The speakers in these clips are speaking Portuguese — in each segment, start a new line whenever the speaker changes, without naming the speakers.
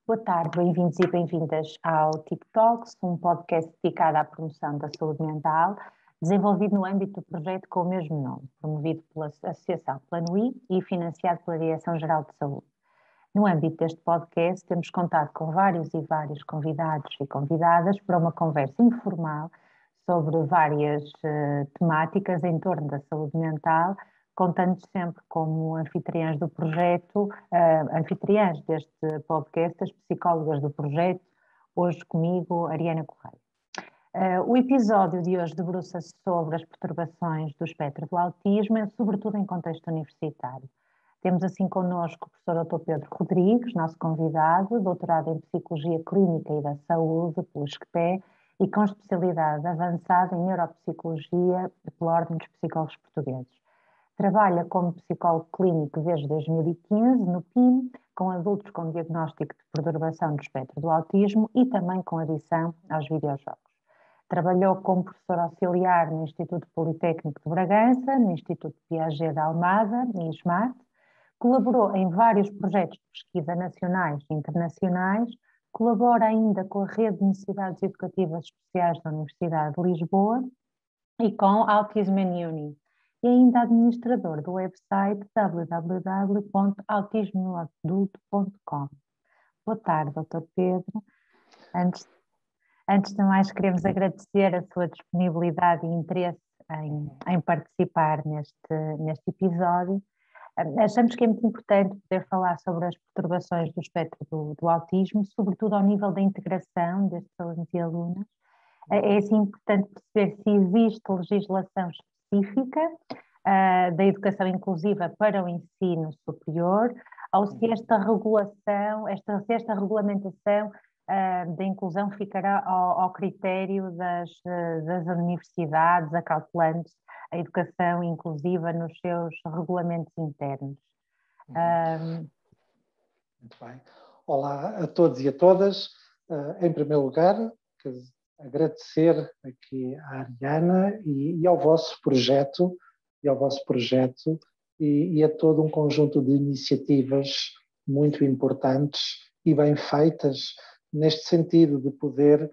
Boa tarde, bem-vindos e bem-vindas ao TikToks, um podcast dedicado à promoção da saúde mental, desenvolvido no âmbito do projeto com o mesmo nome, promovido pela Associação Plano I e financiado pela Direção-Geral de Saúde. No âmbito deste podcast, temos contado com vários convidados e convidadas para uma conversa informal sobre várias temáticas em torno da saúde mental, contando sempre como anfitriãs do projeto, anfitriãs deste podcast, as psicólogas do projeto, hoje comigo, Ariana Correia. O episódio de hoje debruça-se sobre as perturbações do espectro do autismo, sobretudo em contexto universitário. Temos assim connosco o professor Dr. Pedro Rodrigues, nosso convidado, doutorado em Psicologia Clínica e da Saúde pelo ISCTE e com especialidade avançada em Neuropsicologia pela Ordem dos Psicólogos Portugueses. Trabalha como psicólogo clínico desde 2015 no PIM, com adultos com diagnóstico de perturbação do espectro do autismo e também com adição aos videojogos. Trabalhou como professor auxiliar no Instituto Politécnico de Bragança, no Instituto Piaget de Almada e ISMAT. Colaborou em vários projetos de pesquisa nacionais e internacionais. Colabora ainda com a Rede de Necessidades Educativas Especiais da Universidade de Lisboa e com Autism and Uni. E ainda administrador do website www.autismoadulto.com. Boa tarde, Dr. Pedro. Antes de mais, queremos agradecer a sua disponibilidade e interesse em participar neste episódio. Achamos que é muito importante poder falar sobre as perturbações do espectro do autismo, sobretudo ao nível da integração destes alunos e alunas. É assim importante perceber se existe legislação específica da educação inclusiva para o ensino superior, ou se esta regulação, se esta regulamentação da inclusão ficará ao critério das universidades, acautelando a educação inclusiva nos seus regulamentos internos.
Muito bem. Olá a todos e a todas. Em primeiro lugar, agradecer aqui à Ariana e ao vosso projeto, e a todo um conjunto de iniciativas muito importantes e bem feitas neste sentido de poder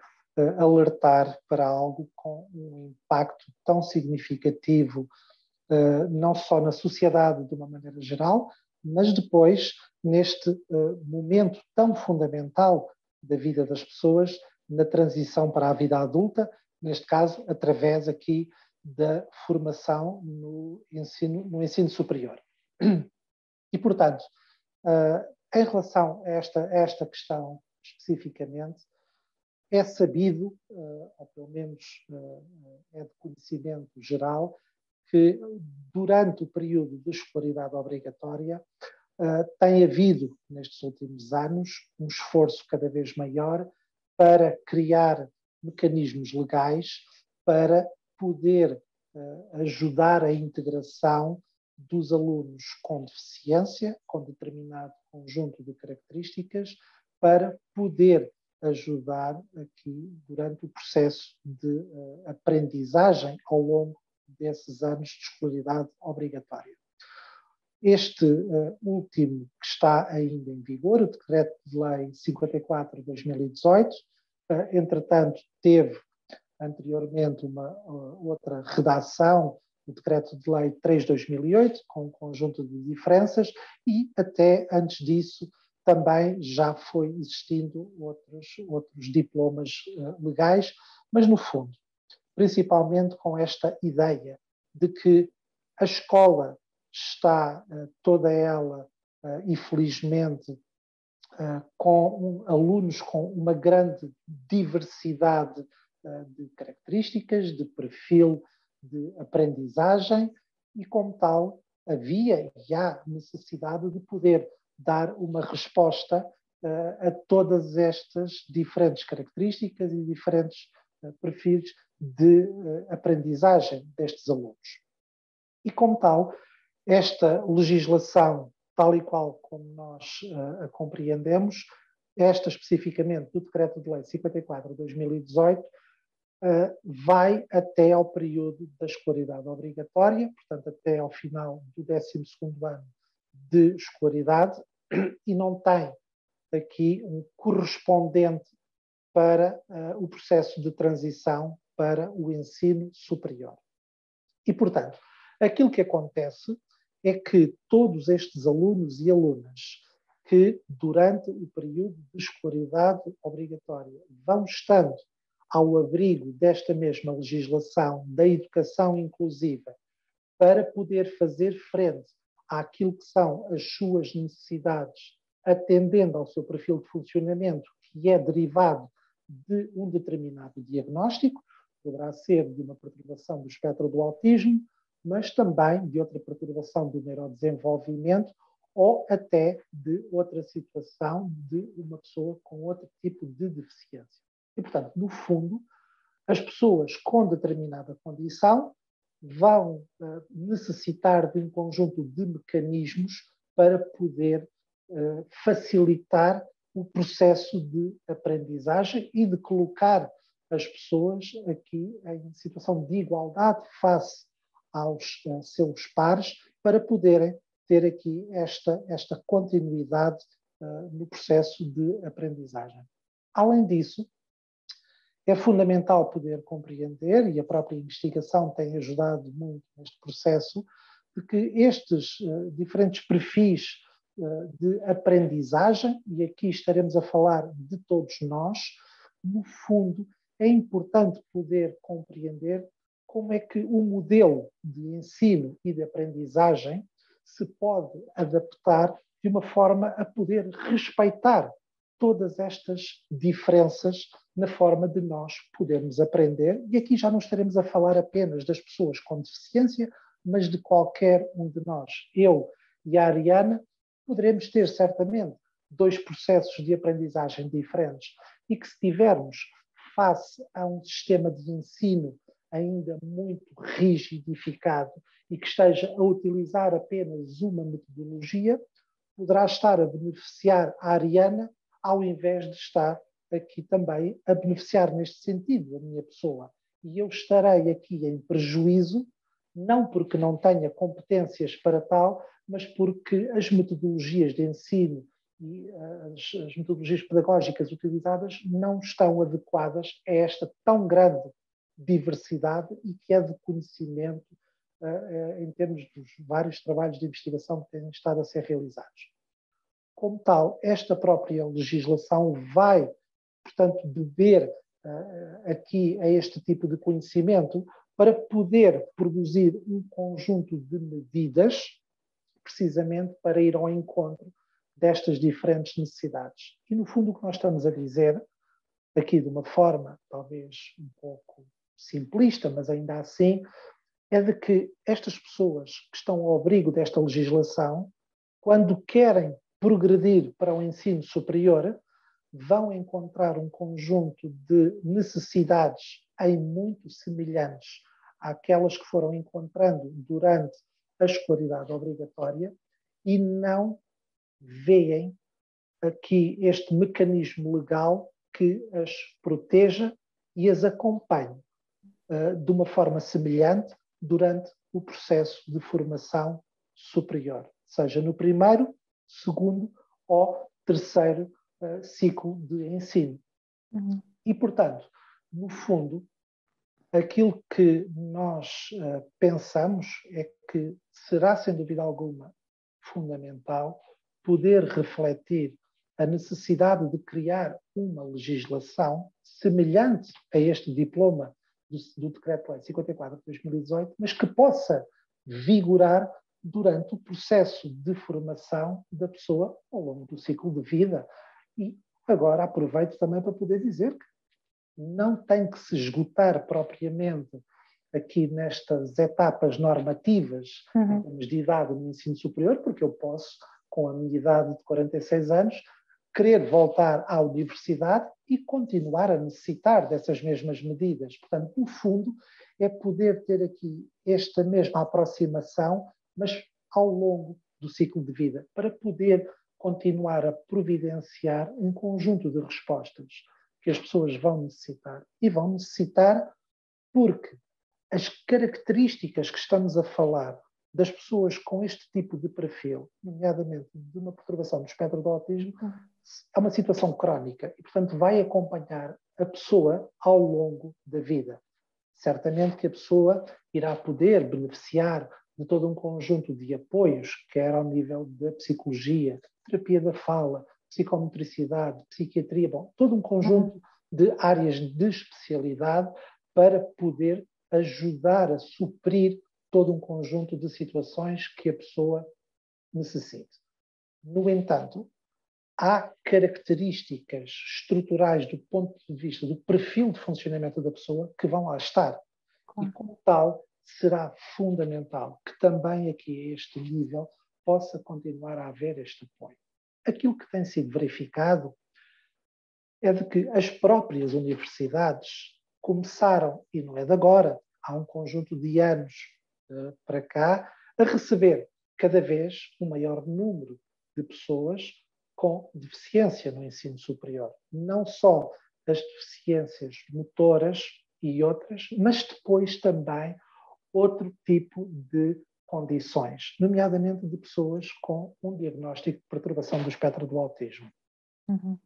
alertar para algo com um impacto tão significativo, não só na sociedade de uma maneira geral, mas depois neste momento tão fundamental da vida das pessoas, na transição para a vida adulta, neste caso através aqui da formação no ensino superior. E, portanto, em relação a esta questão especificamente, é sabido, ou pelo menos é de conhecimento geral, que durante o período de escolaridade obrigatória tem havido, nestes últimos anos, um esforço cada vez maior para criar mecanismos legais para poder ajudar a integração dos alunos com deficiência, com determinado conjunto de características, para poder ajudar aqui durante o processo de aprendizagem ao longo desses anos de escolaridade obrigatória. Este último que está ainda em vigor, o Decreto de Lei 54 de 2018, entretanto teve anteriormente uma outra redação, o Decreto de Lei 3 de 2008, com um conjunto de diferenças, e até antes disso também já foi existindo outros diplomas legais, mas no fundo, principalmente com esta ideia de que a escola está toda ela, infelizmente, com alunos com uma grande diversidade de características, de perfil de aprendizagem, e como tal havia e há necessidade de poder dar uma resposta a todas estas diferentes características e diferentes perfis de aprendizagem destes alunos. E como tal, esta legislação, tal e qual como nós a compreendemos, esta especificamente do Decreto de Lei 54 de 2018, vai até ao período da escolaridade obrigatória, portanto até ao final do 12º ano de escolaridade, e não tem aqui um correspondente para o processo de transição para o ensino superior. E, portanto, aquilo que acontece é que todos estes alunos e alunas que, durante o período de escolaridade obrigatória, vão estando ao abrigo desta mesma legislação da educação inclusiva para poder fazer frente àquilo que são as suas necessidades, atendendo ao seu perfil de funcionamento, que é derivado de um determinado diagnóstico, poderá ser de uma perturbação do espectro do autismo, mas também de outra perturbação do neurodesenvolvimento ou até de outra situação de uma pessoa com outro tipo de deficiência. E, portanto, no fundo, as pessoas com determinada condição vão necessitar de um conjunto de mecanismos para poder facilitar o processo de aprendizagem e de colocar as pessoas aqui em situação de igualdade face aos seus pares para poderem ter aqui esta continuidade no processo de aprendizagem. Além disso, é fundamental poder compreender, e a própria investigação tem ajudado muito neste processo, de que estes diferentes perfis de aprendizagem, e aqui estaremos a falar de todos nós, no fundo, é importante poder compreender como é que o modelo de ensino e de aprendizagem se pode adaptar de uma forma a poder respeitar todas estas diferenças na forma de nós podermos aprender. E aqui já não estaremos a falar apenas das pessoas com deficiência, mas de qualquer um de nós. Eu e a Ariana poderemos ter certamente dois processos de aprendizagem diferentes e que, se tivermos face a um sistema de ensino ainda muito rigidificado e que esteja a utilizar apenas uma metodologia, poderá estar a beneficiar a Ariana ao invés de estar aqui também a beneficiar neste sentido a minha pessoa. E eu estarei aqui em prejuízo, não porque não tenha competências para tal, mas porque as metodologias de ensino e as metodologias pedagógicas utilizadas não estão adequadas a esta tão grande diversidade e que é de conhecimento em termos dos vários trabalhos de investigação que têm estado a ser realizados. Como tal, esta própria legislação vai, portanto, beber aqui a este tipo de conhecimento para poder produzir um conjunto de medidas, precisamente para ir ao encontro destas diferentes necessidades. E, no fundo, o que nós estamos a dizer, aqui de uma forma talvez um pouco simplista, mas ainda assim, é de que estas pessoas que estão ao abrigo desta legislação, quando querem progredir para o ensino superior, vão encontrar um conjunto de necessidades em muito semelhantes àquelas que foram encontrando durante a escolaridade obrigatória e não veem aqui este mecanismo legal que as proteja e as acompanhe de uma forma semelhante durante o processo de formação superior, seja no primeiro, segundo ou terceiro ciclo de ensino. E, portanto, no fundo, aquilo que nós pensamos é que será, sem dúvida alguma, fundamental poder refletir a necessidade de criar uma legislação semelhante a este diploma do Decreto-Lei 54 de 2018, mas que possa vigorar durante o processo de formação da pessoa ao longo do ciclo de vida. E agora aproveito também para poder dizer que não tem que se esgotar propriamente aqui nestas etapas normativas em termos de idade no ensino superior, porque eu posso, com a minha idade de 46 anos, querer voltar à universidade e continuar a necessitar dessas mesmas medidas. Portanto, no fundo, é poder ter aqui esta mesma aproximação, mas ao longo do ciclo de vida, para poder continuar a providenciar um conjunto de respostas que as pessoas vão necessitar. E vão necessitar porque as características que estamos a falar das pessoas com este tipo de perfil, nomeadamente de uma perturbação do espectro do autismo, é uma situação crónica e, portanto, vai acompanhar a pessoa ao longo da vida. Certamente que a pessoa irá poder beneficiar de todo um conjunto de apoios, quer ao nível da psicologia, terapia da fala, psicomotricidade, psiquiatria, bom, todo um conjunto de áreas de especialidade para poder ajudar a suprir todo um conjunto de situações que a pessoa necessite. No entanto, há características estruturais do ponto de vista do perfil de funcionamento da pessoa que vão lá estar. E, como tal, será fundamental que também aqui a este nível possa continuar a haver este apoio. Aquilo que tem sido verificado é de que as próprias universidades começaram, e não é de agora, há um conjunto de anos para cá, a receber cada vez um maior número de pessoas com deficiência no ensino superior. Não só as deficiências motoras e outras, mas depois também outro tipo de condições, nomeadamente de pessoas com um diagnóstico de perturbação do espectro do autismo.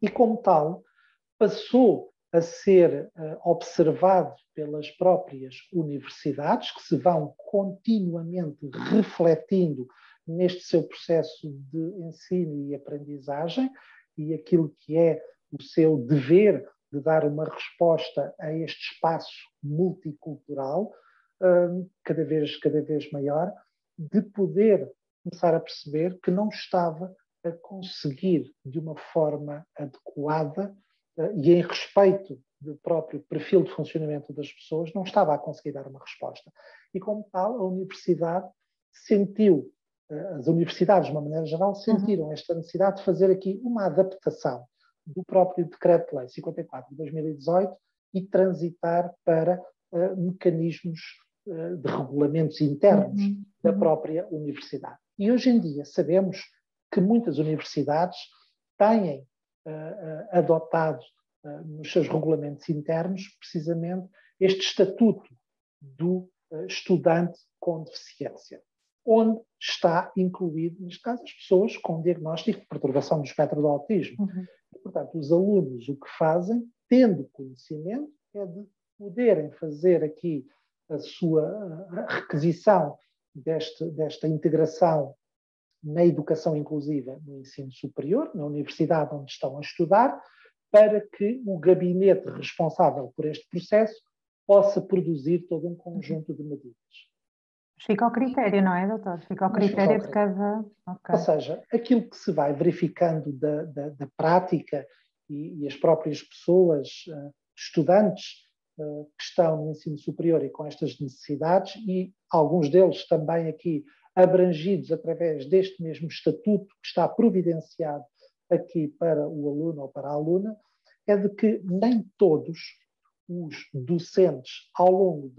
E, como tal, passou a ser observado pelas próprias universidades, que se vão continuamente refletindo neste seu processo de ensino e aprendizagem e aquilo que é o seu dever de dar uma resposta a este espaço multicultural, cada vez maior, de poder começar a perceber que não estava a conseguir, de uma forma adequada e em respeito do próprio perfil de funcionamento das pessoas, não estava a conseguir dar uma resposta. E, como tal, a universidade sentiu, as universidades, de uma maneira geral, sentiram esta necessidade de fazer aqui uma adaptação do próprio Decreto-Lei 54 de 2018 e transitar para mecanismos de regulamentos internos da própria universidade. E hoje em dia sabemos que muitas universidades têm adotado nos seus regulamentos internos precisamente este estatuto do estudante com deficiência, onde está incluído, neste caso, as pessoas com diagnóstico de perturbação do espectro do autismo. E, portanto, os alunos o que fazem, tendo conhecimento, é de poderem fazer aqui a sua requisição desta integração na educação inclusiva no ensino superior, na universidade onde estão a estudar, para que o gabinete responsável por este processo possa produzir todo um conjunto de medidas.
Fica ao critério, não é, doutor? Fica ao critério de cada...
Okay. Ou seja, aquilo que se vai verificando da prática e as próprias pessoas, estudantes, que estão no ensino superior e com estas necessidades, e alguns deles também aqui abrangidos através deste mesmo estatuto que está providenciado aqui para o aluno ou para a aluna, é de que nem todos os docentes, ao longo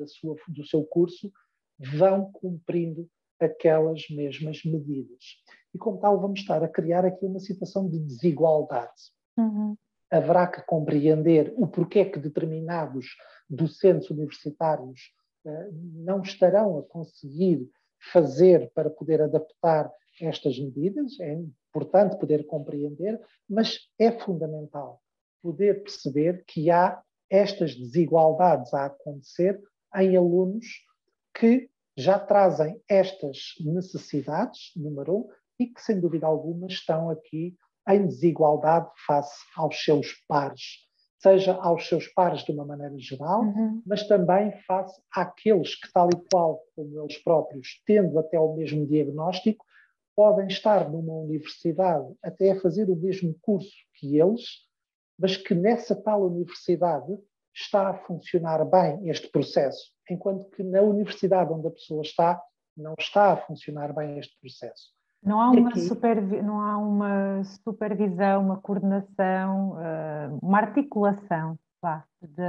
do seu curso, vão cumprindo aquelas mesmas medidas. E, como tal, vamos estar a criar aqui uma situação de desigualdade. Haverá que compreender o porquê que determinados docentes universitários não estarão a conseguir fazer para poder adaptar estas medidas. É importante poder compreender, mas é fundamental poder perceber que há estas desigualdades a acontecer em alunos que já trazem estas necessidades, número um, e que, sem dúvida alguma, estão aqui em desigualdade face aos seus pares, seja aos seus pares de uma maneira geral, mas também face àqueles que, tal e qual como eles próprios, tendo até o mesmo diagnóstico, podem estar numa universidade até a fazer o mesmo curso que eles, mas que nessa tal universidade está a funcionar bem este processo, enquanto que na universidade onde a pessoa está, não está a funcionar bem este processo.
Não há não há uma supervisão, uma coordenação, uma articulação.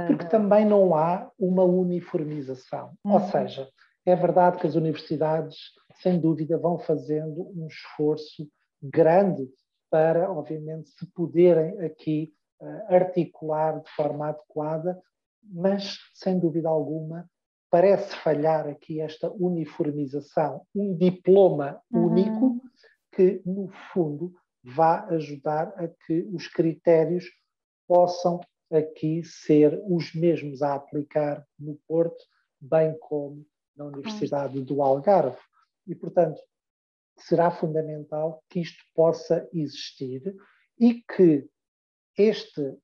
Porque também não há uma uniformização. Ou seja, é verdade que as universidades, sem dúvida, vão fazendo um esforço grande para, obviamente, se poderem aqui articular de forma adequada, mas, sem dúvida alguma, parece falhar aqui esta uniformização, um diploma único que, no fundo, vai ajudar a que os critérios possam aqui ser os mesmos a aplicar no Porto, bem como na Universidade do Algarve. E, portanto, será fundamental que isto possa existir e que este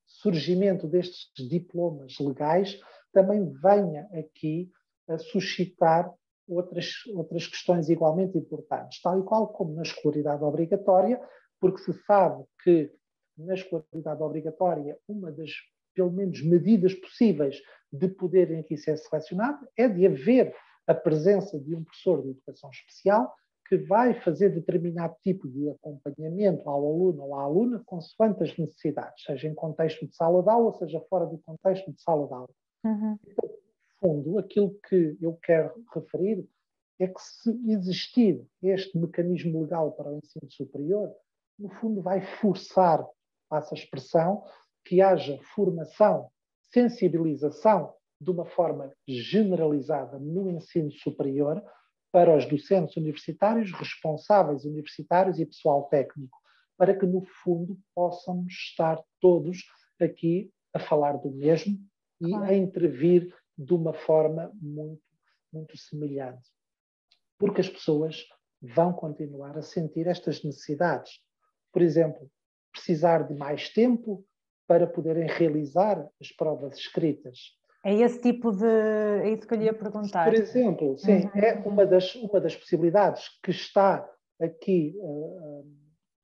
surgimento destes diplomas legais também venha aqui a suscitar outras questões igualmente importantes, tal e qual como na escolaridade obrigatória, porque se sabe que na escolaridade obrigatória uma das, pelo menos, medidas possíveis de poderem aqui ser selecionado é de haver a presença de um professor de educação especial que vai fazer determinado tipo de acompanhamento ao aluno ou à aluna consoante as necessidades, seja em contexto de sala de aula, seja fora do contexto de sala de aula. Então, no fundo, aquilo que eu quero referir é que se existir este mecanismo legal para o ensino superior, no fundo vai forçar, passa a expressão, que haja formação, sensibilização de uma forma generalizada no ensino superior para os docentes universitários, responsáveis universitários e pessoal técnico, para que, no fundo, possamos estar todos aqui a falar do mesmo e a intervir de uma forma muito, muito semelhante. Porque as pessoas vão continuar a sentir estas necessidades. Por exemplo, precisar de mais tempo para poderem realizar as provas escritas.
É esse tipo de... É isso que eu lhe ia perguntar.
Por exemplo, sim, é uma das possibilidades que está aqui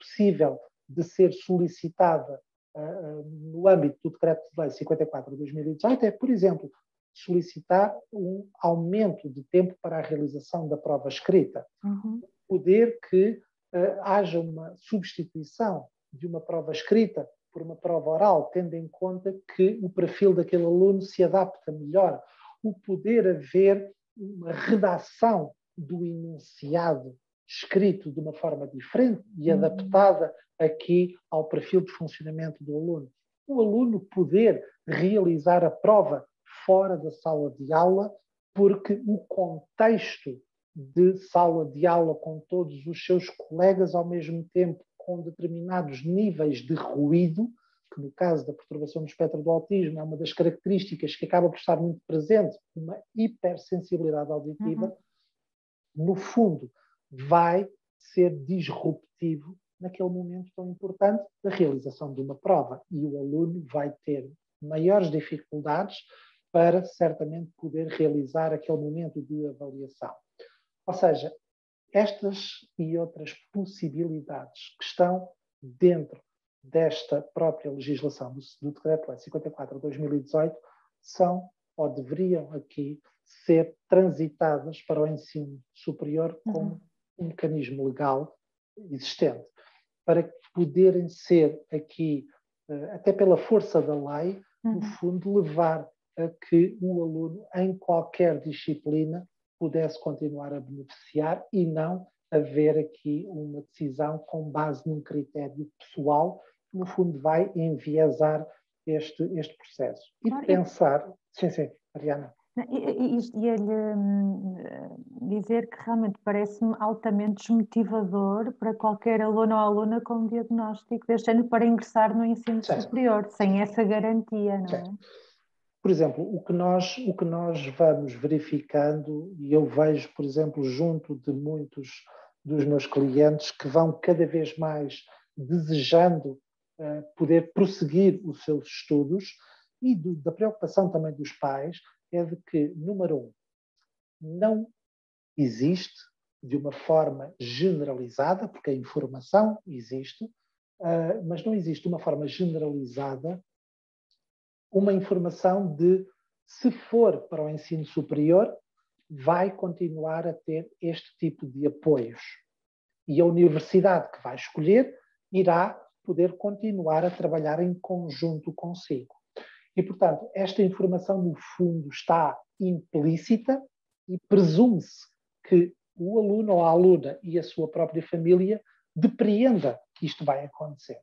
possível de ser solicitada no âmbito do Decreto-Lei 54 de 2018, é, por exemplo, solicitar um aumento de tempo para a realização da prova escrita. Poder que haja uma substituição de uma prova escrita por uma prova oral, tendo em conta que o perfil daquele aluno se adapta melhor. O poder haver uma redação do enunciado escrito de uma forma diferente e adaptada aqui ao perfil de funcionamento do aluno. O aluno poder realizar a prova fora da sala de aula, porque o contexto de sala de aula com todos os seus colegas ao mesmo tempo com determinados níveis de ruído, que no caso da perturbação do espectro do autismo é uma das características que acaba por estar muito presente, uma hipersensibilidade auditiva, no fundo vai ser disruptivo naquele momento tão importante da realização de uma prova e o aluno vai ter maiores dificuldades para certamente poder realizar aquele momento de avaliação. Ou seja, estas e outras possibilidades que estão dentro desta própria legislação do Decreto-Lei 54 de 2018 são ou deveriam aqui ser transitadas para o ensino superior como um mecanismo legal existente, para poderem ser aqui, até pela força da lei, no fundo, levar a que o aluno, em qualquer disciplina, pudesse continuar a beneficiar e não haver aqui uma decisão com base num critério pessoal que, no fundo, vai enviesar este processo. E pensar... Sim, Mariana.
Ia-lhe dizer que realmente parece-me altamente desmotivador para qualquer aluno ou aluna com diagnóstico deste género para ingressar no ensino superior, sem essa garantia, não é?
Por exemplo, o que nós vamos verificando, e eu vejo, por exemplo, junto de muitos dos meus clientes que vão cada vez mais desejando poder prosseguir os seus estudos e da preocupação também dos pais, é de que, número 1, não existe de uma forma generalizada, porque a informação existe, mas não existe de uma forma generalizada uma informação de, se for para o ensino superior, vai continuar a ter este tipo de apoios. E a universidade que vai escolher irá poder continuar a trabalhar em conjunto consigo. E, portanto, esta informação, no fundo, está implícita e presume-se que o aluno ou a aluna e a sua própria família depreenda que isto vai acontecer.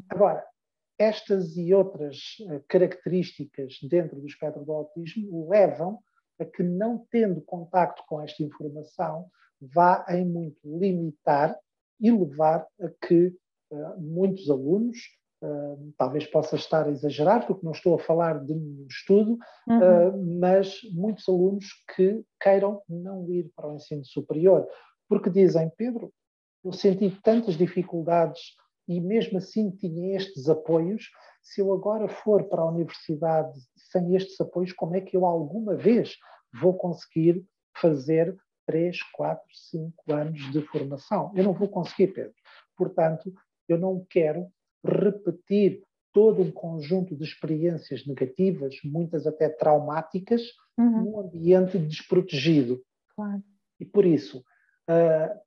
Agora, estas e outras características dentro do espectro do autismo levam a que, não tendo contacto com esta informação, vá em muito limitar e levar a que muitos alunos, talvez possa estar a exagerar, porque não estou a falar de um estudo, mas muitos alunos que queiram não ir para o ensino superior, porque dizem: Pedro, eu senti tantas dificuldades e mesmo assim tinha estes apoios, se eu agora for para a universidade sem estes apoios, como é que eu alguma vez vou conseguir fazer 3, 4, 5 anos de formação? Eu não vou conseguir, Pedro. Portanto, eu não quero repetir todo um conjunto de experiências negativas, muitas até traumáticas, num ambiente desprotegido.
Claro.
E por isso,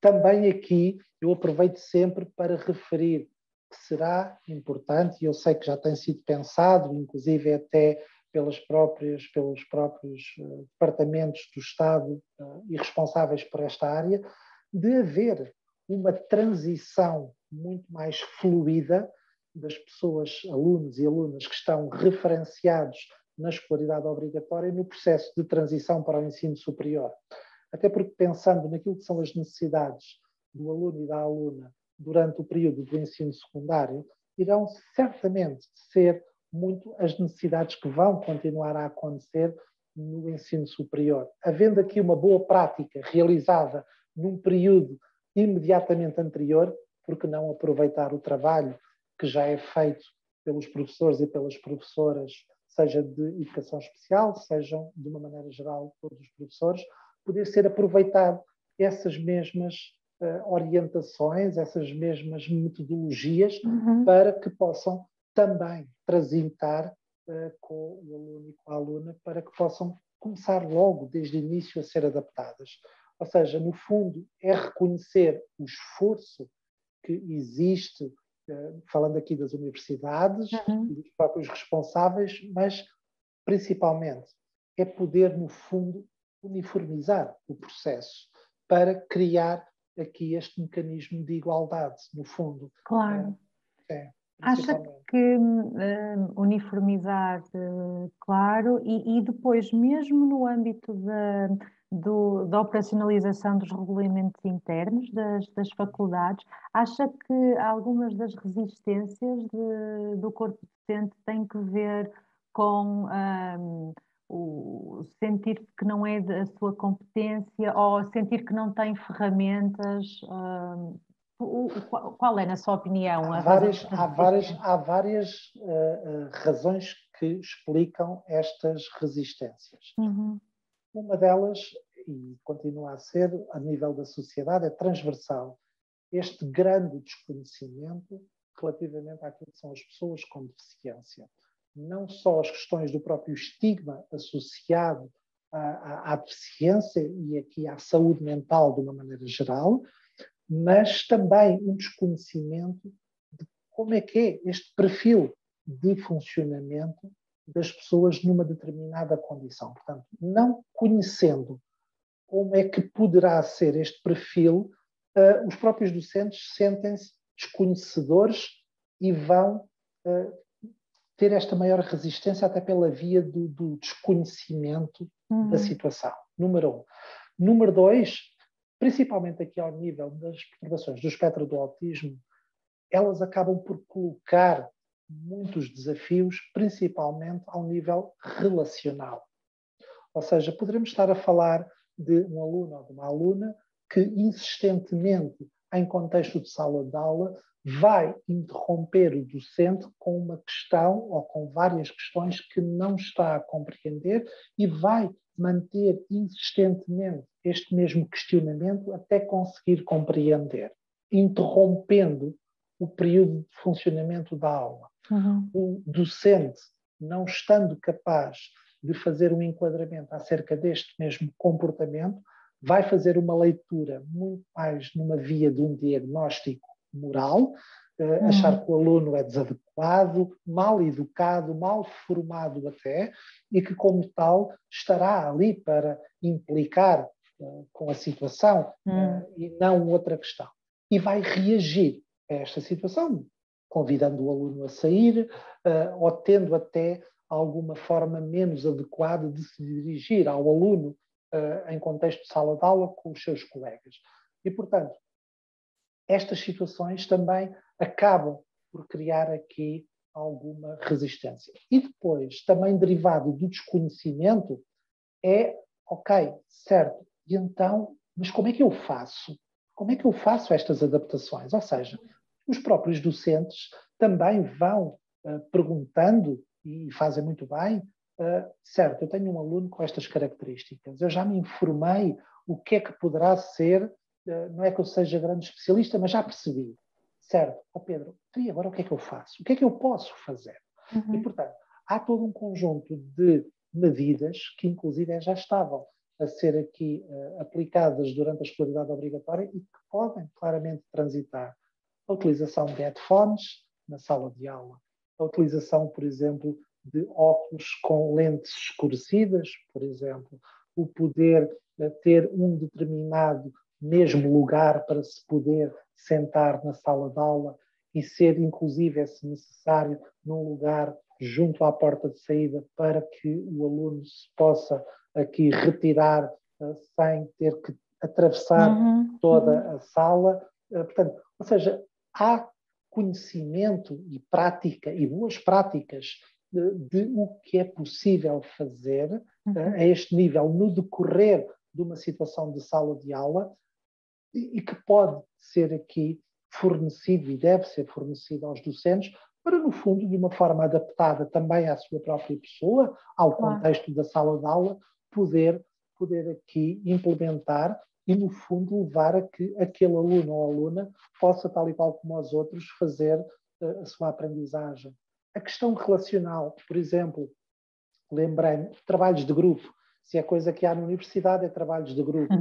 também aqui eu aproveito sempre para referir que será importante, e eu sei que já tem sido pensado, inclusive até pelos próprios departamentos do Estado e responsáveis por esta área, de haver uma transição muito mais fluida das pessoas, alunos e alunas que estão referenciados na escolaridade obrigatória no processo de transição para o ensino superior. Até porque, pensando naquilo que são as necessidades do aluno e da aluna durante o período do ensino secundário, irão certamente ser muito as necessidades que vão continuar a acontecer no ensino superior. Havendo aqui uma boa prática realizada num período imediatamente anterior, por que não aproveitar o trabalho que já é feito pelos professores e pelas professoras, seja de educação especial, sejam, de uma maneira geral, todos os professores, poder ser aproveitado essas mesmas orientações, essas mesmas metodologias, para que possam também transitar com o aluno e com a aluna, para que possam começar logo, desde o início, a ser adaptadas. Ou seja, no fundo, é reconhecer o esforço que existe, falando aqui das universidades e dos próprios responsáveis, mas, principalmente, é poder, no fundo, uniformizar o processo para criar aqui este mecanismo de igualdade, no fundo.
Claro. Acha que uniformizar, claro, e depois, mesmo no âmbito da operacionalização dos regulamentos internos das faculdades, acha que algumas das resistências do corpo docente têm que ver com o sentir que não é da sua competência ou sentir que não tem ferramentas? Qual é, na sua opinião, a razão?
Há várias razões que explicam estas resistências. Uma delas, e continua a ser, a nível da sociedade, é transversal. Este grande desconhecimento relativamente àquilo que são as pessoas com deficiência. Não só as questões do próprio estigma associado à deficiência e aqui à saúde mental de uma maneira geral, mas também um desconhecimento de como é que é este perfil de funcionamento das pessoas numa determinada condição. Portanto, não conhecendo como é que poderá ser este perfil, os próprios docentes sentem-se desconhecedores e vão ter esta maior resistência até pela via do desconhecimento da situação. Número 1. Número 2, principalmente aqui ao nível das perturbações do espectro do autismo, elas acabam por colocar muitos desafios, principalmente ao nível relacional. Ou seja, poderemos estar a falar de um aluno ou de uma aluna que insistentemente, em contexto de sala de aula, vai interromper o docente com uma questão ou com várias questões que não está a compreender e vai manter insistentemente este mesmo questionamento até conseguir compreender, interrompendo o período de funcionamento da aula. O docente, não estando capaz de fazer um enquadramento acerca deste mesmo comportamento, vai fazer uma leitura muito mais numa via de um diagnóstico moral, achar que o aluno é desadequado, mal educado, mal formado até, e que, como tal, estará ali para implicar com a situação e não outra questão. E vai reagir a esta situação, convidando o aluno a sair, ou tendo até alguma forma menos adequada de se dirigir ao aluno em contexto de sala de aula com os seus colegas. E, portanto, estas situações também acabam por criar aqui alguma resistência. E depois, também derivado do desconhecimento, ok, certo, e então, mas como é que eu faço? Como é que eu faço estas adaptações? Ou seja, os próprios docentes também vão perguntando, e fazem muito bem, certo, eu tenho um aluno com estas características, eu já me informei o que é que poderá ser, não é que eu seja grande especialista, mas já percebi. Certo, Pedro, e agora o que é que eu faço? O que é que eu posso fazer? E, portanto, há todo um conjunto de medidas que, inclusive, já estavam a ser aqui aplicadas durante a escolaridade obrigatória e que podem claramente transitar. A utilização de headphones na sala de aula, a utilização, por exemplo, de óculos com lentes escurecidas, por exemplo, o poder ter um determinado mesmo lugar para se poder sentar na sala de aula e ser, inclusive, se necessário, num lugar junto à porta de saída para que o aluno se possa aqui retirar sem ter que atravessar toda a sala. Portanto, ou seja, há conhecimento e prática e boas práticas de o que é possível fazer a este nível no decorrer de uma situação de sala de aula e que pode ser aqui fornecido e deve ser fornecido aos docentes para, no fundo, de uma forma adaptada também à sua própria pessoa, ao contexto da sala de aula, poder aqui implementar e, no fundo, levar a que aquele aluno ou aluna possa, tal e qual como os outros, fazer a sua aprendizagem. A questão relacional, por exemplo, lembrei-me, trabalhos de grupo. Se é coisa que há na universidade, é trabalhos de grupo.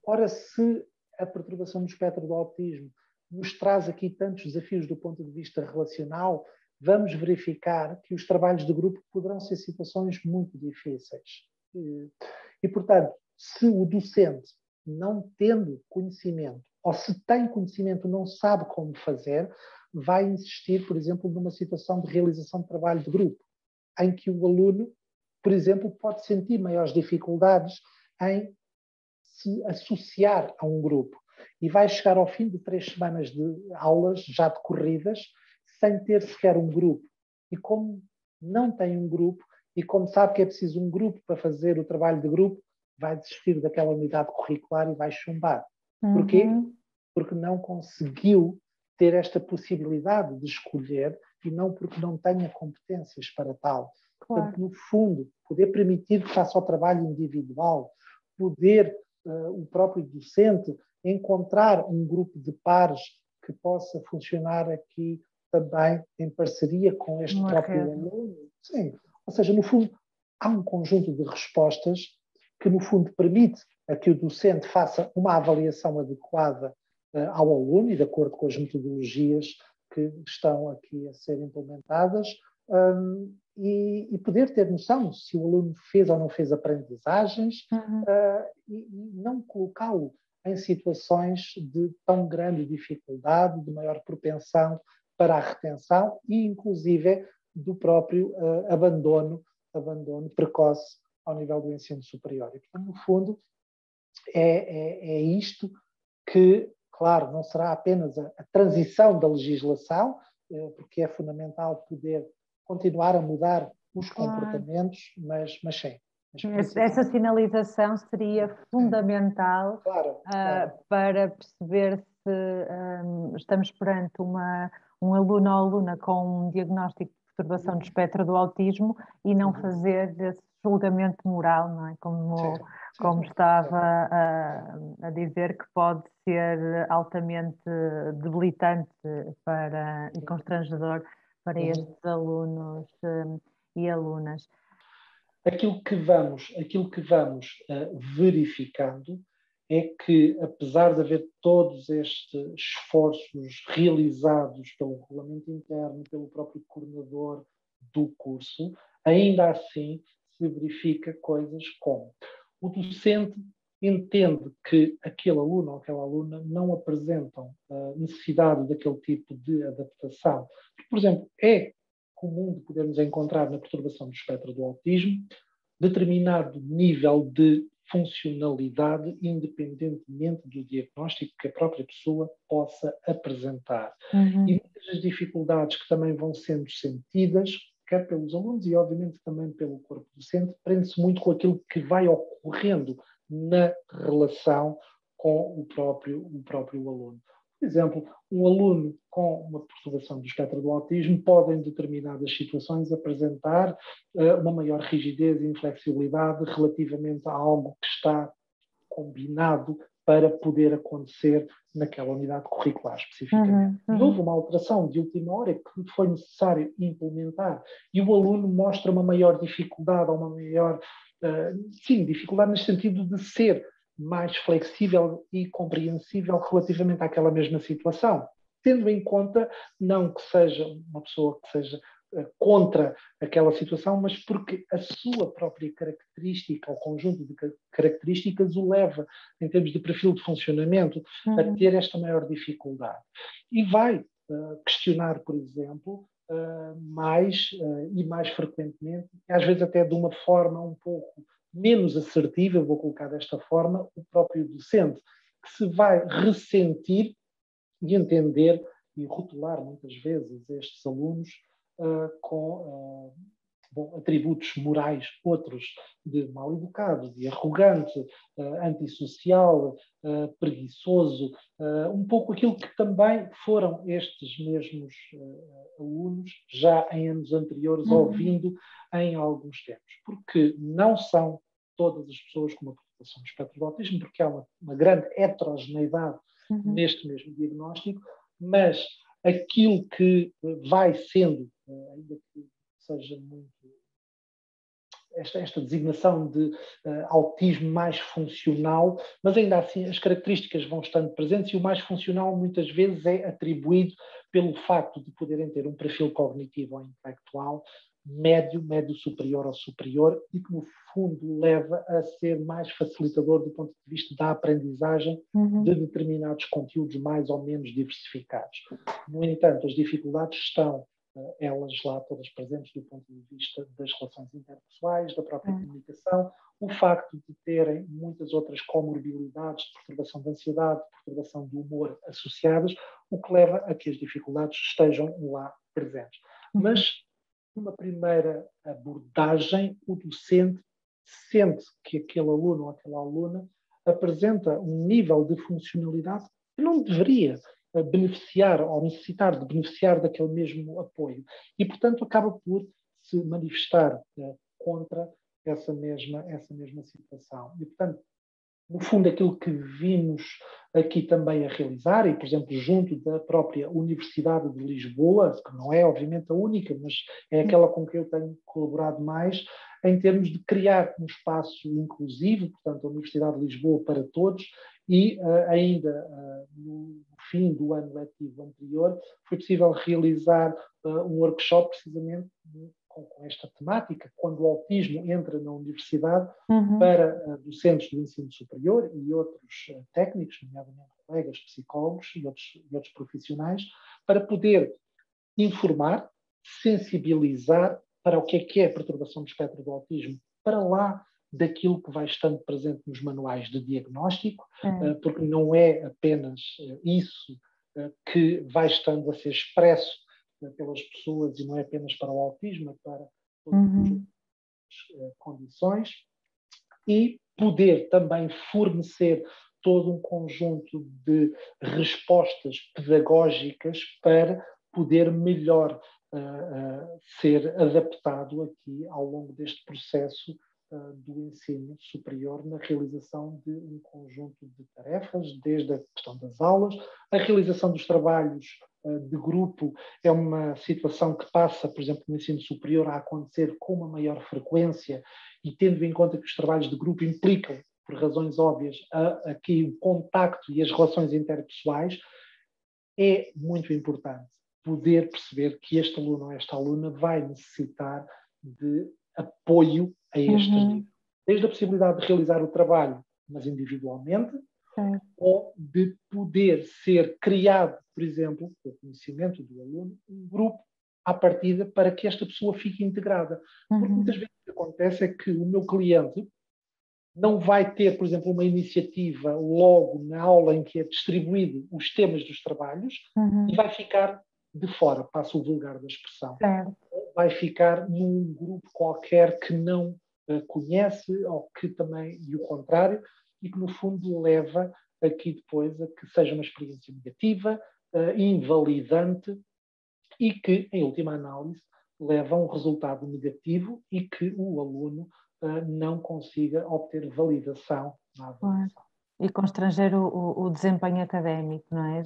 Ora, se a perturbação do espectro do autismo nos traz aqui tantos desafios do ponto de vista relacional, vamos verificar que os trabalhos de grupo poderão ser situações muito difíceis. E, portanto, se o docente, não tendo conhecimento, ou se tem conhecimento não sabe como fazer, vai insistir, por exemplo, numa situação de realização de trabalho de grupo, em que o aluno, por exemplo, pode sentir maiores dificuldades em se associar a um grupo e vai chegar ao fim de 3 semanas de aulas já decorridas sem ter sequer um grupo. E como não tem um grupo e como sabe que é preciso um grupo para fazer o trabalho de grupo, vai desistir daquela unidade curricular e vai chumbar. Porquê? Porque não conseguiu ter esta possibilidade de escolher e não porque não tenha competências para tal. Portanto, no fundo, poder permitir que faça o trabalho individual, poder o próprio docente encontrar um grupo de pares que possa funcionar aqui também em parceria com este próprio aluno. Sim. Ou seja, no fundo, há um conjunto de respostas que, no fundo, permite a que o docente faça uma avaliação adequada ao aluno e de acordo com as metodologias que estão aqui a ser implementadas, e poder ter noção se o aluno fez ou não fez aprendizagens e não colocá-lo em situações de tão grande dificuldade, de maior propensão para a retenção e, inclusive, do próprio abandono precoce ao nível do ensino superior. E, portanto, no fundo, é isto que, claro, não será apenas a transição da legislação, porque é fundamental poder continuar a mudar os comportamentos, mas sim.
Essa sinalização seria fundamental para perceber se estamos perante um aluno ou aluna com um diagnóstico de perturbação do espectro do autismo e não fazer esse julgamento moral, não é? Como estava a dizer, que pode ser altamente debilitante e constrangedor para estes alunos e alunas.
Aquilo que vamos verificando é que, apesar de haver todos estes esforços realizados pelo regulamento interno, pelo próprio coordenador do curso, ainda assim se verifica coisas como o docente entende que aquele aluno ou aquela aluna não apresentam necessidade daquele tipo de adaptação. Por exemplo, é comum de podermos encontrar na perturbação do espectro do autismo determinado nível de funcionalidade, independentemente do diagnóstico que a própria pessoa possa apresentar. E muitas das dificuldades que também vão sendo sentidas, quer pelos alunos e, obviamente, também pelo corpo docente, prende-se muito com aquilo que vai ocorrendo na relação com o próprio aluno. Por exemplo, um aluno com uma perturbação do espectro do autismo pode, em determinadas situações, apresentar uma maior rigidez e inflexibilidade relativamente a algo que está combinado para poder acontecer naquela unidade curricular especificamente. E houve uma alteração de última hora que foi necessário implementar e o aluno mostra uma maior dificuldade ou uma maior, dificuldade no sentido de ser mais flexível e compreensível relativamente àquela mesma situação, tendo em conta não que seja uma pessoa que seja contra aquela situação, mas porque a sua própria característica, o conjunto de características o leva, em termos de perfil de funcionamento, a ter esta maior dificuldade. E vai questionar, por exemplo, mais e mais frequentemente, às vezes até de uma forma um pouco menos assertiva, vou colocar desta forma, o próprio docente, que se vai ressentir e entender e rotular muitas vezes estes alunos com atributos morais, outros de mal educado, de arrogante, antissocial, preguiçoso, um pouco aquilo que também foram estes mesmos alunos já em anos anteriores ouvindo em alguns tempos, porque não são todas as pessoas com uma perturbação do espectro do autismo, porque há uma grande heterogeneidade neste mesmo diagnóstico, mas aquilo que vai sendo, ainda que seja muito esta designação de autismo mais funcional, mas ainda assim as características vão estando presentes e o mais funcional muitas vezes é atribuído pelo facto de poderem ter um perfil cognitivo ou intelectual médio superior ou superior e que no fundo leva a ser mais facilitador do ponto de vista da aprendizagem de determinados conteúdos mais ou menos diversificados. No entanto, as dificuldades estão elas lá todas presentes do ponto de vista das relações interpessoais, da própria comunicação, o facto de terem muitas outras comorbilidades de perturbação de ansiedade, de perturbação do humor associadas, o que leva a que as dificuldades estejam lá presentes. Mas, numa primeira abordagem, o docente sente que aquele aluno ou aquela aluna apresenta um nível de funcionalidade que não deveria beneficiar ou necessitar de beneficiar daquele mesmo apoio. E, portanto, acaba por se manifestar contra essa mesma situação. E, portanto, no fundo, aquilo que vimos aqui também a realizar, e, por exemplo, junto da própria Universidade de Lisboa, que não é, obviamente, a única, mas é aquela com que eu tenho colaborado mais, em termos de criar um espaço inclusivo, portanto, a Universidade de Lisboa para todos, e ainda no fim do ano letivo anterior, foi possível realizar um workshop precisamente com esta temática, quando o autismo entra na universidade, para docentes do ensino superior e outros técnicos, nomeadamente colegas, psicólogos e outros profissionais, para poder informar, sensibilizar para o que é a perturbação do espectro do autismo, para lá daquilo que vai estando presente nos manuais de diagnóstico, porque não é apenas isso que vai estando a ser expresso pelas pessoas e não é apenas para o autismo, é para todas as condições, e poder também fornecer todo um conjunto de respostas pedagógicas para poder melhor ser adaptado aqui ao longo deste processo do ensino superior na realização de um conjunto de tarefas, desde a questão das aulas, a realização dos trabalhos de grupo é uma situação que passa, por exemplo, no ensino superior a acontecer com uma maior frequência e tendo em conta que os trabalhos de grupo implicam, por razões óbvias, aqui o contacto e as relações interpessoais, é muito importante poder perceber que este aluno ou esta aluna vai necessitar de apoio a estes níveis. Desde a possibilidade de realizar o trabalho mas individualmente,
Certo.
ou de poder ser criado, por exemplo, com o conhecimento do aluno, um grupo à partida para que esta pessoa fique integrada. Porque muitas vezes o que acontece é que o meu cliente não vai ter, por exemplo, uma iniciativa logo na aula em que é distribuído os temas dos trabalhos e vai ficar de fora, passo o vulgar da expressão.
Certo.
Vai ficar num grupo qualquer que não conhece, ou que também, e o contrário, e que no fundo leva aqui depois a que seja uma experiência negativa, invalidante, e que, em última análise, leva a um resultado negativo e que o aluno não consiga obter validação na avaliação.
E constranger o desempenho académico, não é?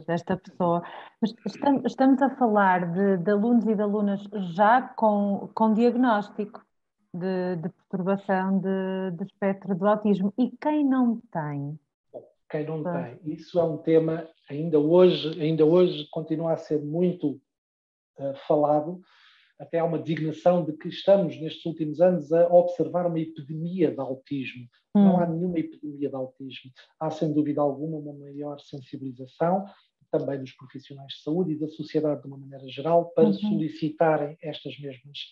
Desta pessoa. Mas estamos a falar de alunos e de alunas já com diagnóstico de perturbação de espectro do autismo. E quem não tem?
Bom, quem não tem? Isso é um tema, ainda hoje continua a ser muito falado. Até há uma designação de que estamos, nestes últimos anos, a observar uma epidemia de autismo. Não há nenhuma epidemia de autismo. Há, sem dúvida alguma, uma maior sensibilização, também dos profissionais de saúde e da sociedade de uma maneira geral, para solicitarem estas mesmas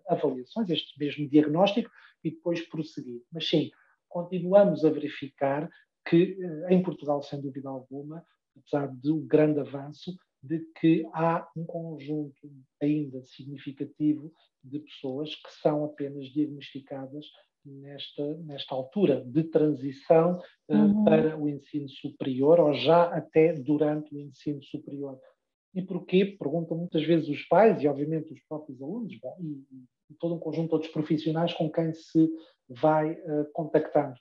avaliações, este mesmo diagnóstico e depois prosseguir. Mas sim, continuamos a verificar que, em Portugal, sem dúvida alguma, apesar do grande avanço, de que há um conjunto ainda significativo de pessoas que são apenas diagnosticadas nesta altura de transição para o ensino superior, ou já até durante o ensino superior. E porquê? Perguntam muitas vezes os pais e, obviamente, os próprios alunos, bom, e todo um conjunto de outros profissionais com quem se vai contactando.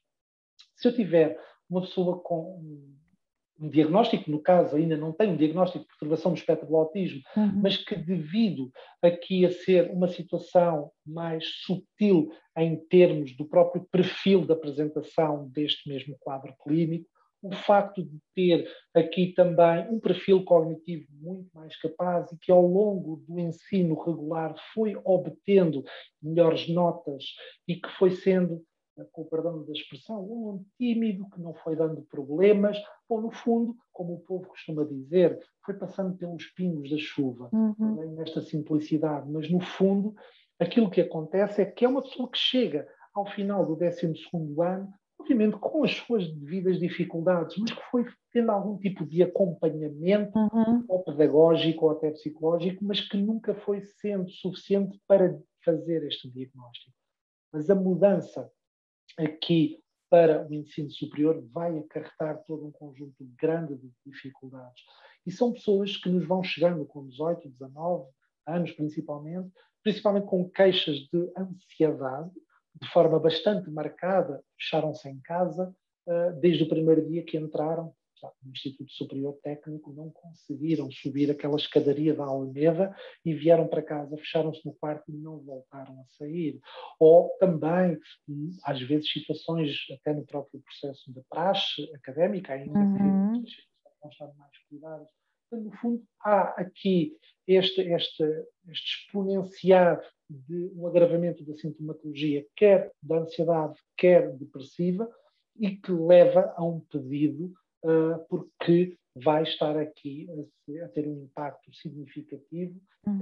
Se eu tiver uma pessoa com um diagnóstico, no caso ainda não tem um diagnóstico de perturbação do espectro do autismo, mas que devido aqui a ser uma situação mais sutil em termos do próprio perfil da apresentação deste mesmo quadro clínico, o facto de ter aqui também um perfil cognitivo muito mais capaz e que ao longo do ensino regular foi obtendo melhores notas e que foi sendo, com o perdão da expressão, um aluno tímido que não foi dando problemas, ou no fundo, como o povo costuma dizer, foi passando pelos pingos da chuva, também nesta simplicidade, mas no fundo aquilo que acontece é que é uma pessoa que chega ao final do 12º ano, obviamente com as suas devidas dificuldades, mas que foi tendo algum tipo de acompanhamento, ou pedagógico ou até psicológico, mas que nunca foi sendo suficiente para fazer este diagnóstico. Mas a mudança aqui para o ensino superior vai acarretar todo um conjunto grande de dificuldades. E são pessoas que nos vão chegando com 18, 19 anos principalmente com queixas de ansiedade, de forma bastante marcada, fecharam-se em casa, desde o primeiro dia que entraram no Instituto Superior Técnico, não conseguiram subir aquela escadaria da Alameda e vieram para casa, fecharam-se no quarto e não voltaram a sair. Ou também, às vezes, situações até no próprio processo de praxe académica, ainda que vão estar mais cuidadas. Então, no fundo, há aqui este exponenciar de um agravamento da sintomatologia, quer da ansiedade, quer depressiva, e que leva a um pedido porque vai estar aqui a ter um impacto significativo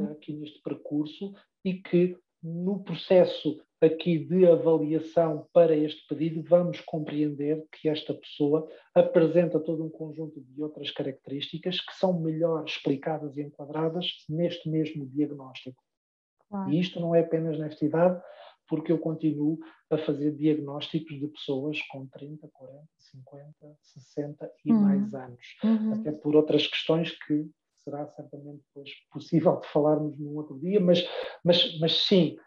aqui neste percurso e que no processo aqui de avaliação para este pedido vamos compreender que esta pessoa apresenta todo um conjunto de outras características que são melhor explicadas e enquadradas neste mesmo diagnóstico. Claro. E isto não é apenas nesta idade, porque eu continuo a fazer diagnósticos de pessoas com 30, 40, 50, 60 e mais anos. Até por outras questões que será certamente depois possível de falarmos num outro dia, mas sim,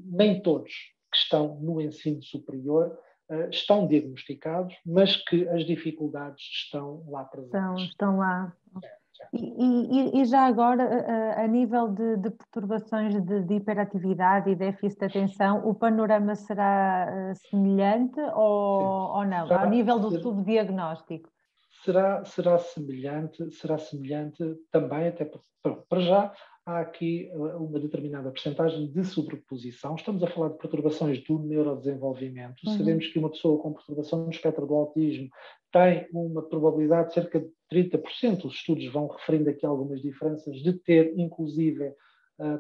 nem todos que estão no ensino superior estão diagnosticados, mas que as dificuldades estão lá presentes.
Estão lá. E já agora, a nível de perturbações de hiperatividade e déficit de atenção, o panorama será semelhante ou não? Ao nível do subdiagnóstico?
Será semelhante também, até para já, há aqui uma determinada percentagem de sobreposição. Estamos a falar de perturbações do neurodesenvolvimento. Sabemos que uma pessoa com perturbação no espectro do autismo tem uma probabilidade de cerca de 30%, os estudos vão referindo aqui algumas diferenças, de ter, inclusive,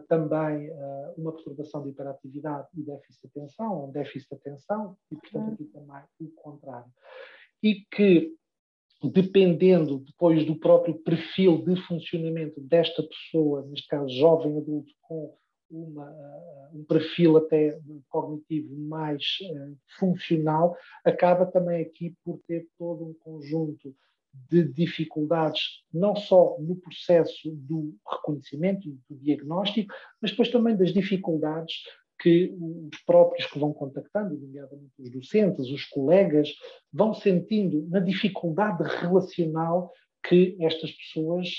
também uma perturbação de hiperatividade e déficit de atenção, ou um déficit de atenção, e, portanto, aqui também o contrário. E que, dependendo depois do próprio perfil de funcionamento desta pessoa, neste caso jovem adulto, com um perfil até cognitivo mais funcional, acaba também aqui por ter todo um conjunto de dificuldades, não só no processo do reconhecimento, do diagnóstico, mas depois também das dificuldades que os próprios que vão contactando, nomeadamente os docentes, os colegas, vão sentindo na dificuldade relacional que estas pessoas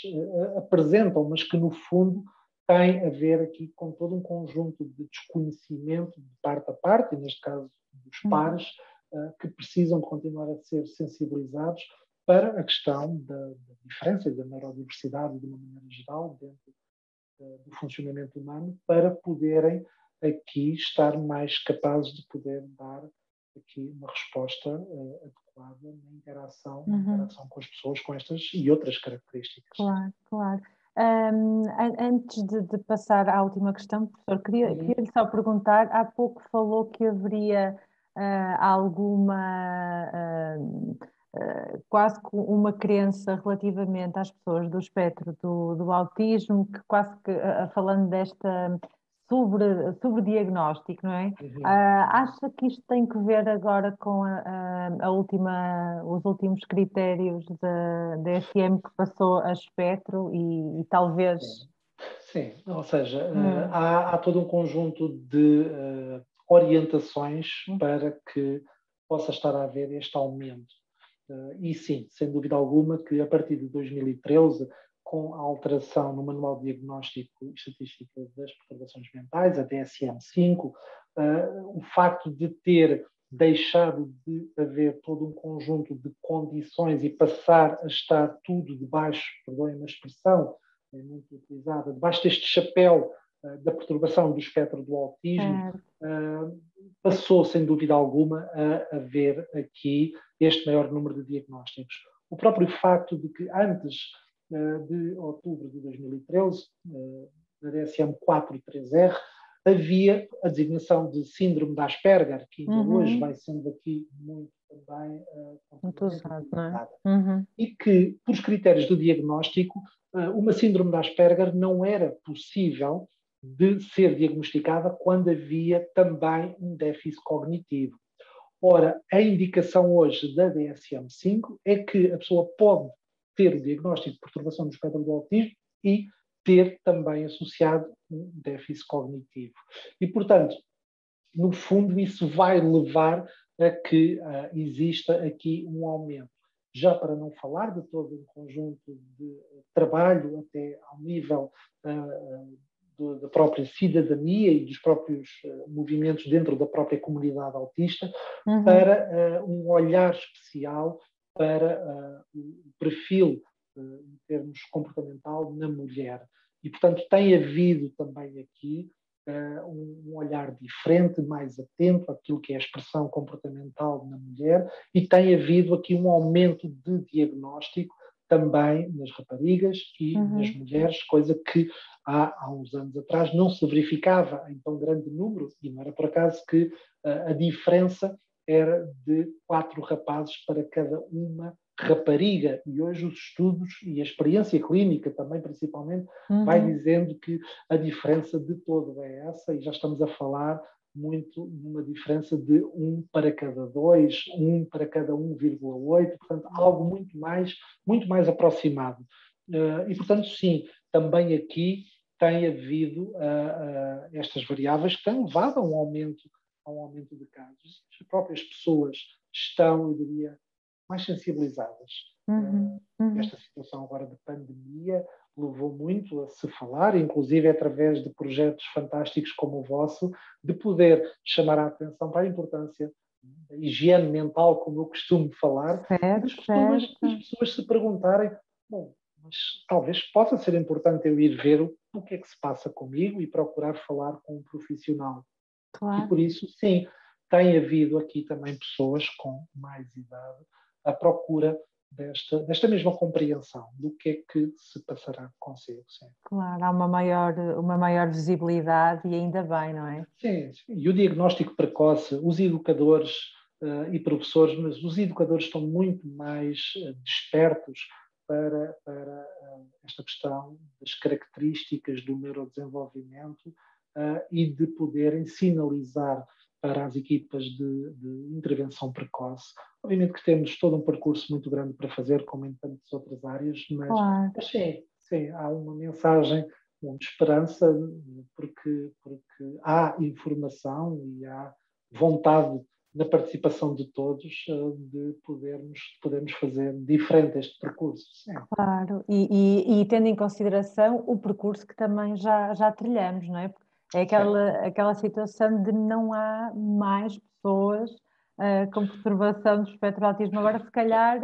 apresentam, mas que no fundo tem a ver aqui com todo um conjunto de desconhecimento de parte a parte, e neste caso dos pares, que precisam continuar a ser sensibilizados para a questão da diferença e da neurodiversidade de uma maneira geral dentro do funcionamento humano, para poderem aqui estar mais capazes de poder dar aqui uma resposta adequada na interação com as pessoas com estas e outras características.
Claro, claro. Antes de passar à última questão, professor, queria-lhe só perguntar, há pouco falou que haveria alguma, quase que uma crença relativamente às pessoas do espectro do autismo, que quase que, falando desta sobre diagnóstico, não é? Acha que isto tem que ver agora com os últimos critérios da DSM que passou a espectro e talvez...
Sim, ou seja, há todo um conjunto de orientações para que possa estar a haver este aumento. E sim, sem dúvida alguma que a partir de 2013, com a alteração no Manual de Diagnóstico e Estatística das Perturbações Mentais, a DSM-5, o facto de ter deixado de haver todo um conjunto de condições e passar a estar tudo debaixo, perdoem a expressão, é muito utilizada, debaixo deste chapéu da perturbação do espectro do autismo, passou, sem dúvida alguma, a haver aqui este maior número de diagnósticos. O próprio facto de que antes de outubro de 2013, na DSM-4 e 3R, havia a designação de síndrome de Asperger, que ainda hoje vai sendo aqui muito também
muito usado, não é?
E que, por critérios do diagnóstico, uma síndrome de Asperger não era possível de ser diagnosticada quando havia também um déficit cognitivo. Ora, a indicação hoje da DSM-5 é que a pessoa pode ter o diagnóstico de perturbação do espectro do autismo e ter também associado um déficit cognitivo. E, portanto, no fundo, isso vai levar a que exista aqui um aumento. Já para não falar de todo um conjunto de trabalho, até ao nível da própria cidadania e dos próprios movimentos dentro da própria comunidade autista, para um olhar especial para o perfil em termos comportamental na mulher. E, portanto, tem havido também aqui um olhar diferente, mais atento àquilo que é a expressão comportamental na mulher, e tem havido aqui um aumento de diagnóstico também nas raparigas e nas mulheres, coisa que há uns anos atrás não se verificava em tão grande número, e não era por acaso que a diferença era de 4 rapazes para cada uma rapariga, e hoje os estudos e a experiência clínica também principalmente vai dizendo que a diferença de todo é essa, e já estamos a falar muito numa diferença de 1 para cada 2, 1 para cada 1,8, portanto algo muito mais aproximado. E portanto sim, também aqui tem havido estas variáveis que têm levado a um aumento de casos. As próprias pessoas estão, eu diria, mais sensibilizadas. Esta situação agora de pandemia levou muito a se falar, inclusive através de projetos fantásticos como o vosso, de poder chamar a atenção para a importância da higiene mental, como eu costumo falar, e das pessoas se perguntarem, bom, mas talvez possa ser importante eu ir ver o que é que se passa comigo e procurar falar com um profissional.
Claro.
E por isso, sim, tem havido aqui também pessoas com mais idade à procura desta mesma compreensão do que é que se passará consigo. Sim.
Claro, há uma maior visibilidade e ainda bem, não é?
Sim, sim. E o diagnóstico precoce, os educadores e professores, mas os educadores estão muito mais despertos para esta questão das características do neurodesenvolvimento e de poderem sinalizar para as equipas de intervenção precoce. Obviamente que temos todo um percurso muito grande para fazer, como em tantas outras áreas, mas sim, sim, há uma mensagem de esperança, porque há informação e há vontade da participação de todos de podermos fazer diferente este percurso. Sim.
Claro, e tendo em consideração o percurso que também já trilhamos, não é? É aquela situação de não há mais pessoas com perturbação do espectro do autismo. Agora, se calhar,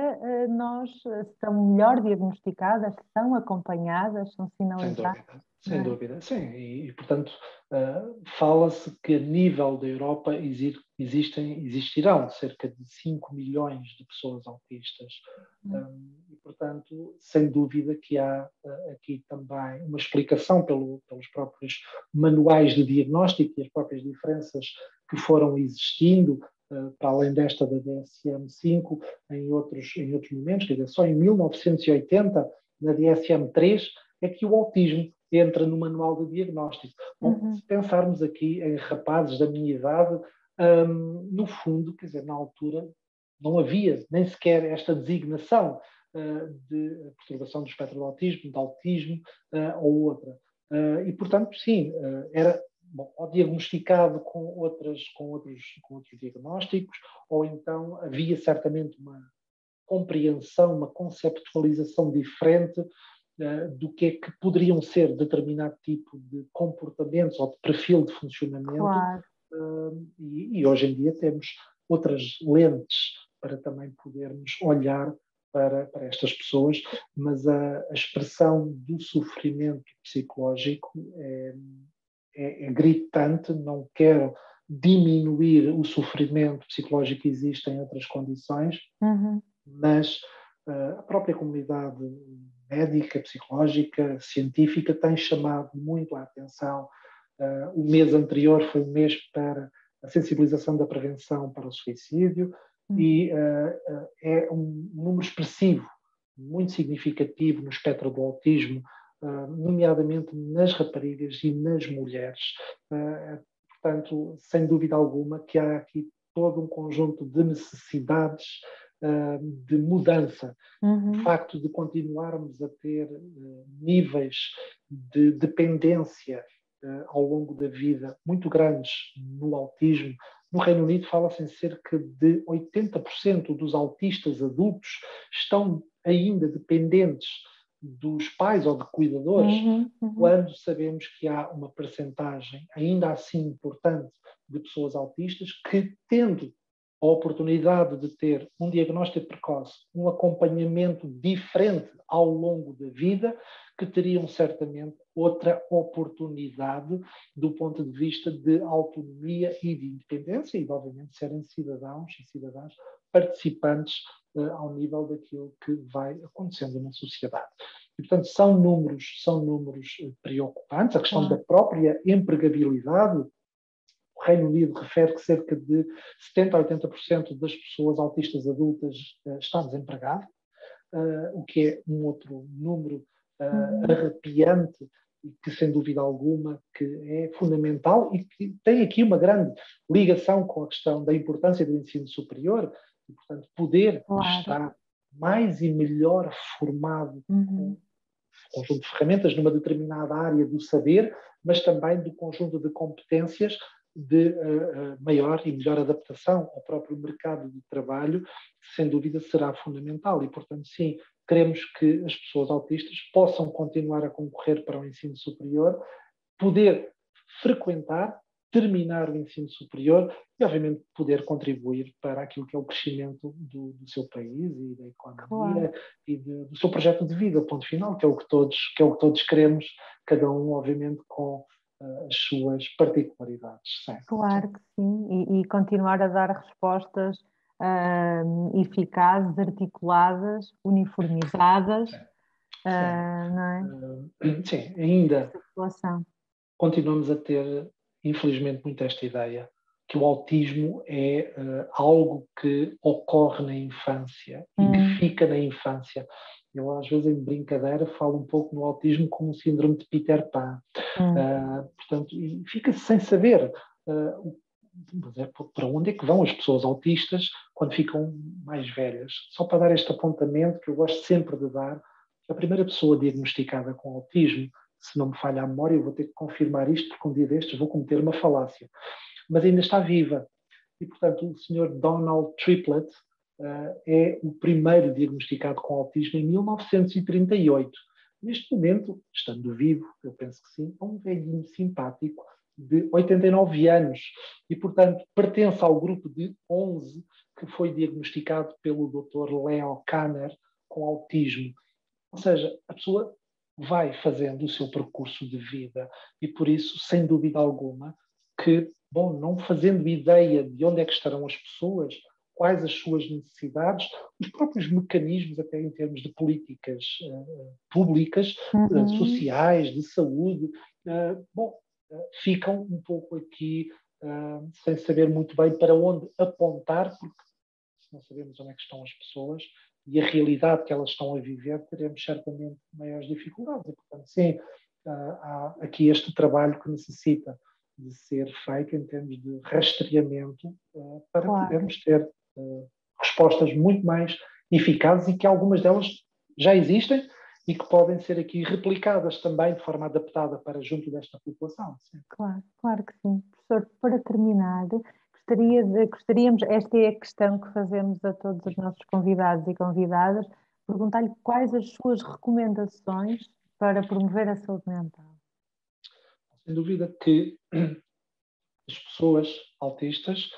estão melhor diagnosticadas, são acompanhadas, são
Sem
sinalizadas.
dúvida, sem dúvida, sim. E portanto, fala-se que a nível da Europa existirão cerca de 5 milhões de pessoas autistas. E, portanto, sem dúvida que há aqui também uma explicação pelos próprios manuais de diagnóstico e as próprias diferenças que foram existindo, para além desta da DSM-5, em outros momentos, quer dizer, só em 1980, na DSM-3, é que o autismo entra no manual de diagnóstico. Bom, se pensarmos aqui em rapazes da minha idade, no fundo, quer dizer, na altura, não havia nem sequer esta designação de perturbação do espectro do autismo, de autismo ou outra. E, portanto, sim, era ou diagnosticado com outros diagnósticos, ou então havia certamente uma compreensão, uma conceptualização diferente do que é que poderiam ser determinado tipo de comportamentos ou de perfil de funcionamento.
Claro.
E hoje em dia temos outras lentes para também podermos olhar para estas pessoas, mas a expressão do sofrimento psicológico é gritante. Não quero diminuir o sofrimento psicológico que existe em outras condições, mas a própria comunidade médica, psicológica, científica tem chamado muito a atenção. O mês anterior foi um mês para a sensibilização da prevenção para o suicídio e é um número expressivo, muito significativo no espectro do autismo, nomeadamente nas raparigas e nas mulheres. Portanto, sem dúvida alguma que há aqui todo um conjunto de necessidades de mudança. O facto de continuarmos a ter níveis de dependência ao longo da vida muito grandes no autismo. No Reino Unido fala-se em cerca de 80% dos autistas adultos estão ainda dependentes dos pais ou de cuidadores, quando sabemos que há uma percentagem ainda assim importante de pessoas autistas que, tendo a oportunidade de ter um diagnóstico precoce, um acompanhamento diferente ao longo da vida, que teriam certamente outra oportunidade do ponto de vista de autonomia e de independência e, obviamente, serem cidadãos e cidadãs participantes ao nível daquilo que vai acontecendo na sociedade. E, portanto, são números preocupantes. A questão da própria empregabilidade. O Reino Unido refere que cerca de 70% a 80% das pessoas autistas adultas estão desempregadas, o que é um outro número arrepiante e que, sem dúvida alguma, que é fundamental e que tem aqui uma grande ligação com a questão da importância do ensino superior e, portanto, poder estar mais e melhor formado com um conjunto de ferramentas numa determinada área do saber, mas também do conjunto de competências de maior e melhor adaptação ao próprio mercado de trabalho, que sem dúvida será fundamental. E, portanto, sim, queremos que as pessoas autistas possam continuar a concorrer para o ensino superior, poder frequentar terminar o ensino superior e, obviamente, poder contribuir para aquilo que é o crescimento do seu país e da economia e do seu projeto de vida, ponto final, que é o que todos queremos, cada um, obviamente, com as suas particularidades. Certo?
Claro que sim, e continuar a dar respostas eficazes, articuladas, uniformizadas, não é?
Sim, ainda
População.
continuamos a ter, infelizmente, muito esta ideia que o autismo é algo que ocorre na infância e que fica na infância. Eu, às vezes, em brincadeira, falo um pouco no autismo como um síndrome de Peter Pan. Portanto, e fica-se sem saber para onde é que vão as pessoas autistas quando ficam mais velhas. Só para dar este apontamento que eu gosto sempre de dar, a primeira pessoa diagnosticada com autismo, se não me falha a memória, eu vou ter que confirmar isto, porque um dia destes vou cometer uma falácia, mas ainda está viva. E, portanto, o Sr. Donald Triplett é o primeiro diagnosticado com autismo em 1938. Neste momento, estando vivo, eu penso que sim, é um velhinho simpático de 89 anos e, portanto, pertence ao grupo de 11 que foi diagnosticado pelo Dr. Leo Kanner com autismo. Ou seja, a pessoa vai fazendo o seu percurso de vida e, por isso, sem dúvida alguma, que, bom, não fazendo ideia de onde é que estarão as pessoas, quais as suas necessidades, os próprios mecanismos, até em termos de políticas públicas, sociais, de saúde, ficam um pouco aqui sem saber muito bem para onde apontar, porque se não sabemos onde é que estão as pessoas e a realidade que elas estão a viver, teremos certamente maiores dificuldades. E, portanto, sim, há aqui este trabalho que necessita de ser feito em termos de rastreamento para podermos ter respostas muito mais eficazes e que algumas delas já existem e que podem ser aqui replicadas também de forma adaptada para junto desta população. Sim.
Claro que sim. Professor, para terminar, gostaríamos, esta é a questão que fazemos a todos os nossos convidados e convidadas, perguntar-lhe quais as suas recomendações para promover a saúde mental.
Sem dúvida que as pessoas autistas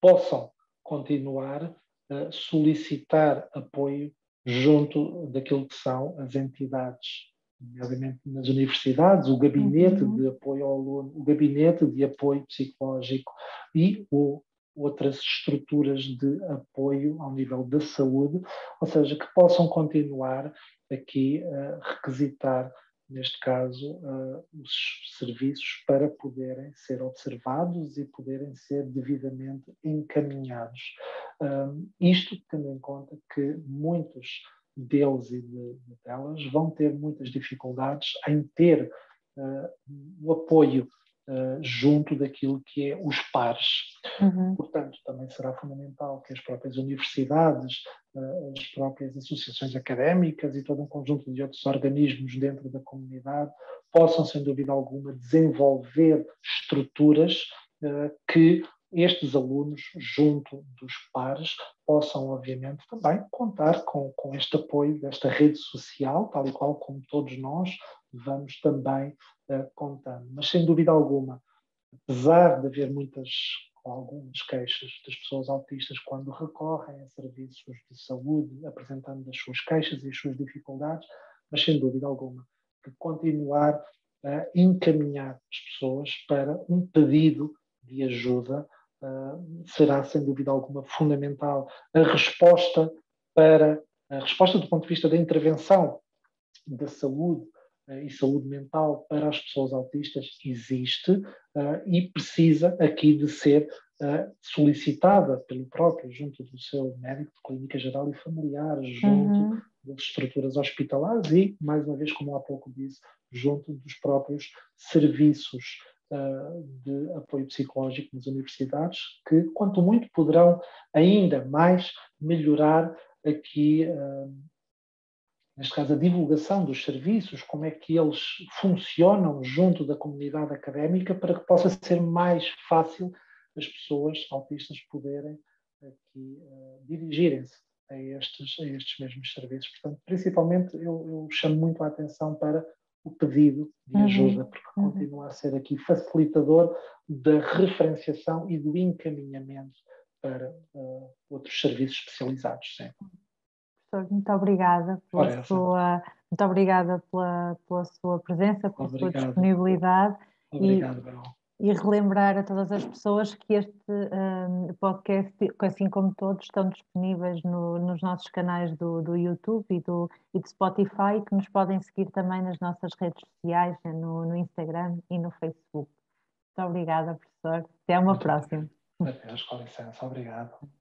possam continuar a solicitar apoio junto daquilo que são as entidades, nomeadamente nas universidades, o gabinete de apoio ao aluno, o gabinete de apoio psicológico e outras estruturas de apoio ao nível da saúde, ou seja, que possam continuar aqui a requisitar, neste caso, os serviços para poderem ser observados e poderem ser devidamente encaminhados. Isto tendo em conta que muitos deles e delas vão ter muitas dificuldades em ter o apoio junto daquilo que é os pares. Portanto, também será fundamental que as próprias universidades, as próprias associações académicas e todo um conjunto de outros organismos dentro da comunidade possam, sem dúvida alguma, desenvolver estruturas que estes alunos, junto dos pares, possam, obviamente, também contar com este apoio desta rede social, tal e qual como todos nós vamos também contando. Mas, sem dúvida alguma, apesar de haver algumas queixas das pessoas autistas quando recorrem a serviços de saúde, apresentando as suas queixas e as suas dificuldades, mas, sem dúvida alguma, que continuar a encaminhar as pessoas para um pedido de ajuda será, sem dúvida alguma, fundamental. A resposta do ponto de vista da intervenção da saúde e saúde mental para as pessoas autistas existe e precisa aqui de ser solicitada pelo próprio, junto do seu médico de clínica geral e familiar, junto das estruturas hospitalares e, mais uma vez, como há pouco disse, junto dos próprios serviços de apoio psicológico nas universidades, que, quanto muito, poderão ainda mais melhorar aqui neste caso, a divulgação dos serviços, como é que eles funcionam junto da comunidade académica para que possa ser mais fácil as pessoas autistas poderem aqui dirigirem-se a estes mesmos serviços. Portanto, principalmente, eu chamo muito a atenção para o pedido de ajuda, porque continua a ser aqui facilitador da referenciação e do encaminhamento para outros serviços especializados. Sim.
Professor, muito obrigada muito obrigada pela sua presença, pela sua disponibilidade.
Obrigado, Carol.
E relembrar a todas as pessoas que este podcast, assim como todos, estão disponíveis nos nossos canais do YouTube e do Spotify, que nos podem seguir também nas nossas redes sociais, no Instagram e no Facebook. Muito obrigada, professor. Até uma próxima.
Até, com licença. Obrigado.